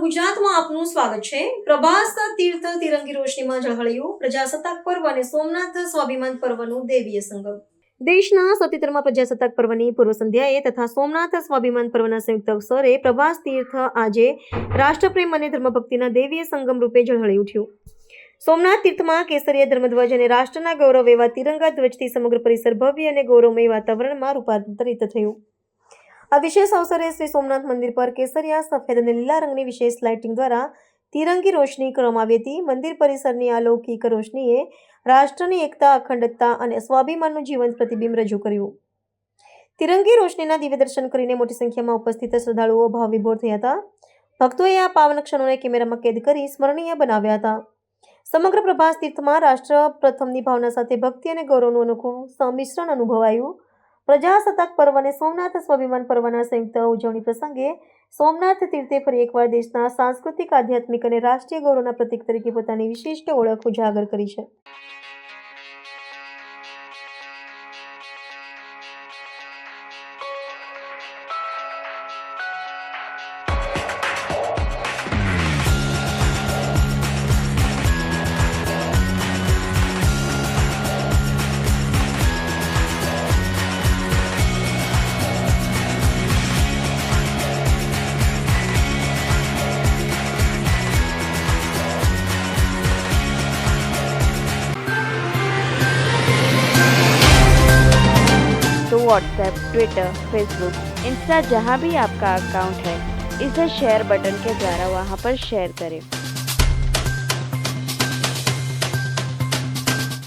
ગુજરાતમાં આપનું સ્વાગત છે। પ્રભાસ તીર્થ તિરંગી રોશનીમાં ઝળહળ્યું પ્રજાસત્તાક પર્વ અને સોમનાથ સ્વાભિમાન પર્વનું દેવીય સંગમ। દેશના 77મા પ્રજાસત્તાક પર્વની પૂર્વ સંધ્યાએ તથા સોમનાથ સ્વાભિમાન પર્વના સંયુક્ત અવસરે પ્રભાસ તીર્થ આજે રાષ્ટ્રપ્રેમ અને ધર્મભક્તિના દેવીય સંગમ રૂપે ઝળહળી ઉઠ્યું। સોમનાથ તીર્થમાં કેસરીય ધર્મધ્વજ અને રાષ્ટ્રના ગૌરવ એવા તિરંગા ધ્વજથી સમગ્ર પરિસર ભવ્ય અને ગૌરવમય વાતાવરણમાં રૂપાંતરિત થયું। આ વિશેષ અવસરે શ્રી સોમનાથ મંદિર પર કેસરિયા, સફેદ અને લીલા રંગની વિશેષ લાઇટિંગ દ્વારા તિરંગી રોશની કરવામાં આવી હતી। મંદિર પરિસરની અલૌકિક રોશનીએ રાષ્ટ્રની એકતા, અખંડતા અને સ્વાભિમાનનું જીવંત પ્રતિબિંબ રજૂ કર્યું। તિરંગી રોશનીના દિવ્ય દર્શન કરીને મોટી સંખ્યામાં ઉપસ્થિત શ્રદ્ધાળુઓ ભાવવિભોર થયા હતા। ભક્તોએ આ પાવન ક્ષણોને કેમેરામાં કેદ કરી સ્મરણીય બનાવ્યા હતા। સમગ્ર પ્રભાસ તીર્થમાં રાષ્ટ્ર પ્રથમની ભાવના સાથે ભક્તિ અને ગૌરવનું અનોખું સંમિશ્રણ અનુભવાયું। પ્રજાસત્તાક પર્વ અને સોમનાથ સ્વાભિમાન પર્વના સંયુક્ત ઉજવણી પ્રસંગે સોમનાથ તીર્થે ફરી એકવાર દેશના સાંસ્કૃતિક, આધ્યાત્મિક અને રાષ્ટ્રીય ગૌરવના પ્રતીક તરીકે પોતાની વિશિષ્ટ ઓળખ ઉજાગર કરી છે। तो व्हाट्सएप, ट्विटर, फेसबुक, इंस्टा जहाँ भी आपका अकाउंट है, इसे शेयर बटन के द्वारा वहाँ पर शेयर करें।